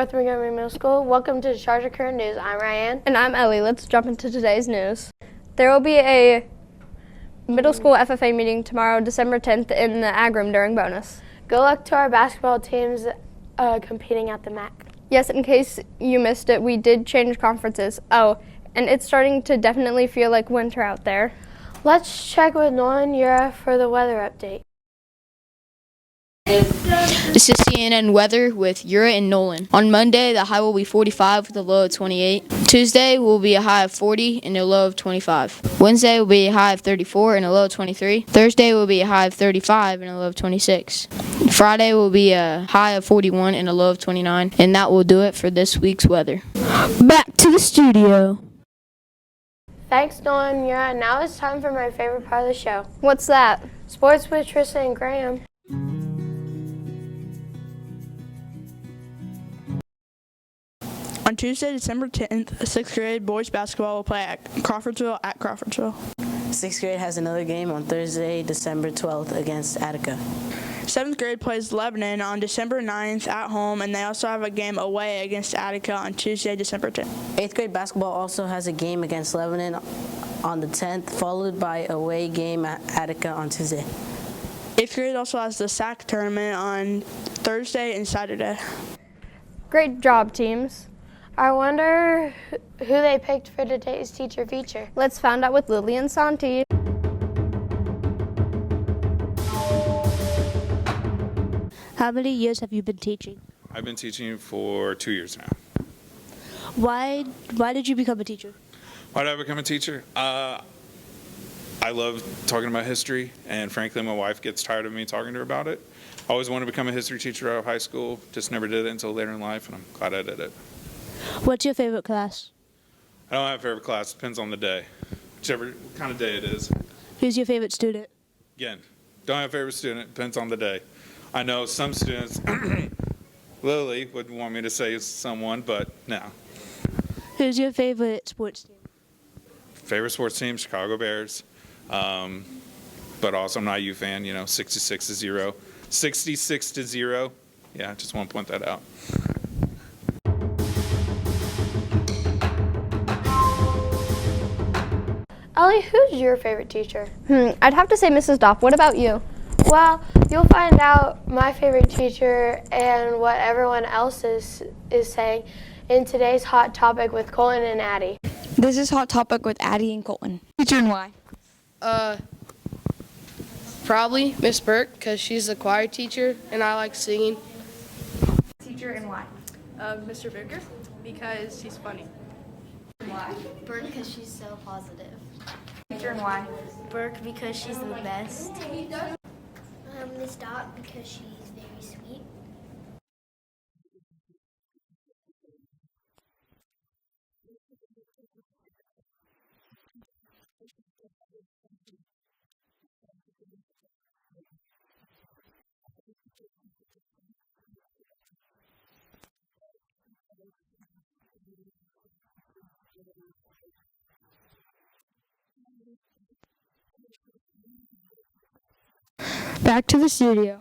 North Montgomery Middle School. Welcome to the Charger Current News. I'm Ryanne. And I'm Ellie. Let's jump into today's news. There will be a middle school FFA meeting tomorrow, December 10th, in the Ag Room during bonus. Good luck to our basketball teams competing at the MAC. Yes, in case you missed it, we did change conferences. Oh, and it's starting to definitely feel like winter out there. Let's check with Nolan Yura for the weather update. This is CNN weather with Yura and Nolan. On Monday, the high will be 45 with a low of 28. Tuesday will be a high of 40 and a low of 25. Wednesday will be a high of 34 and a low of 23. Thursday will be a high of 35 and a low of 26. Friday will be a high of 41 and a low of 29. And that will do it for this week's weather. Back to the studio. Thanks, Nolan Yura. Now it's time for my favorite part of the show. What's that? Sports with Tristan and Graham. On Tuesday, December 10th, 6th grade boys basketball will play at Crawfordsville. 6th grade has another game on Thursday, December 12th against Attica. 7th grade plays Lebanon on December 9th at home, and they also have a game away against Attica on Tuesday, December 10th. 8th grade basketball also has a game against Lebanon on the 10th, followed by away game at Attica on Tuesday. 8th grade also has the SAC tournament on Thursday and Saturday. Great job, teams. I wonder who they picked for today's teacher feature. Let's find out with Lily and Santi. How many years have you been teaching? I've been teaching for 2 years now. Why did you become a teacher? Why did I become a teacher? I love talking about history, and frankly, my wife gets tired of me talking to her about it. I always wanted to become a history teacher out of high school, just never did it until later in life, and I'm glad I did it. What's your favorite class? I don't have a favorite class. It depends on the day, whichever kind of day it is. Who's your favorite student? Again, don't have a favorite student. Depends on the day. I know some students, Lily would want me to say someone, but no. Who's your favorite sports team? Favorite sports team, Chicago Bears. But also I'm not a U fan, 66-0. 66-0. Yeah, I just want to point that out. Ellie, who's your favorite teacher? I'd have to say Mrs. Dopp. What about you? Well, you'll find out my favorite teacher and what everyone else is saying in today's Hot Topic with Colton and Addie. This is Hot Topic with Addie and Colton. Teacher and why? Probably Miss Burke, because she's a choir teacher and I like singing. Teacher and why? Mr. Baker, because she's funny. Why? Burke because she's so positive. Teacher and why? Burke because she's the best. Miss Dot because she's very sweet. Back to the studio.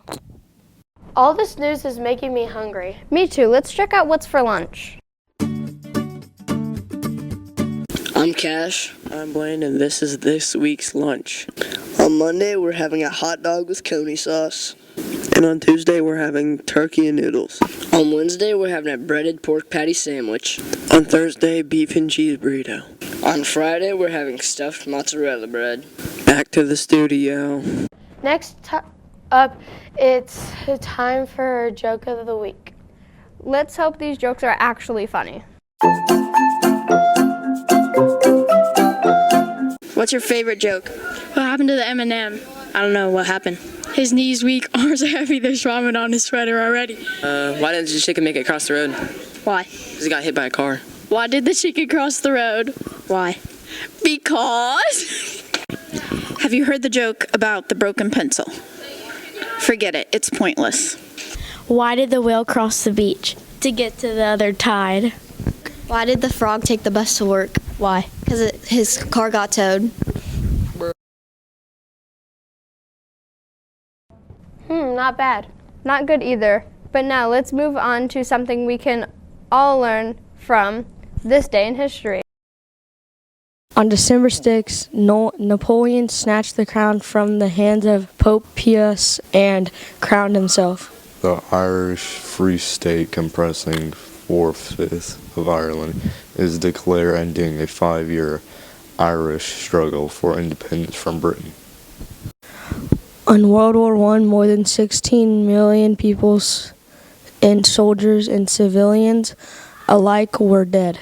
All this news is making me hungry. Me too. Let's check out what's for lunch. I'm Cash. I'm Blaine, and this is this week's lunch. On Monday, we're having a hot dog with coney sauce. And on Tuesday, we're having turkey and noodles. On Wednesday, we're having a breaded pork patty sandwich. On Thursday, beef and cheese burrito. On Friday, we're having stuffed mozzarella bread. Back to the studio. Next up, it's time for our joke of the week. Let's hope these jokes are actually funny. What's your favorite joke? What happened to the M&M? I don't know what happened. His knees weak, arms are heavy, there's ramen on his sweater already. Why didn't the chicken make it across the road? Why? Because he got hit by a car. Why did the chicken cross the road? Why? Because... Have you heard the joke about the broken pencil? Forget it, it's pointless. Why did the whale cross the beach? To get to the other tide. Why did the frog take the bus to work? Why? Because his car got towed. Not bad. Not good either. But now let's move on to something we can all learn from this day in history. On December 6th, Napoleon snatched the crown from the hands of Pope Pius and crowned himself. The Irish Free State, comprising 4/5 of Ireland, is declared ending a 5-year Irish struggle for independence from Britain. On World War I, more than 16 million people and soldiers and civilians alike were dead.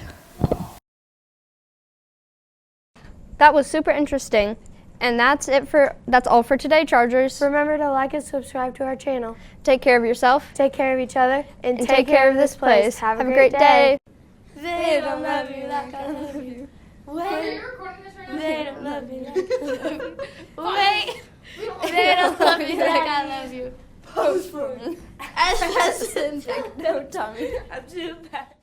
That was super interesting. And that's all for today, Chargers. Remember to like and subscribe to our channel. Take care of yourself. Take care of each other. And take care of this place. Have a great day. They don't love you like I love you. Wait. They don't love you like I love you. Wait. They don't love you like I love you. Pose for me. As no tummy. I'm too bad.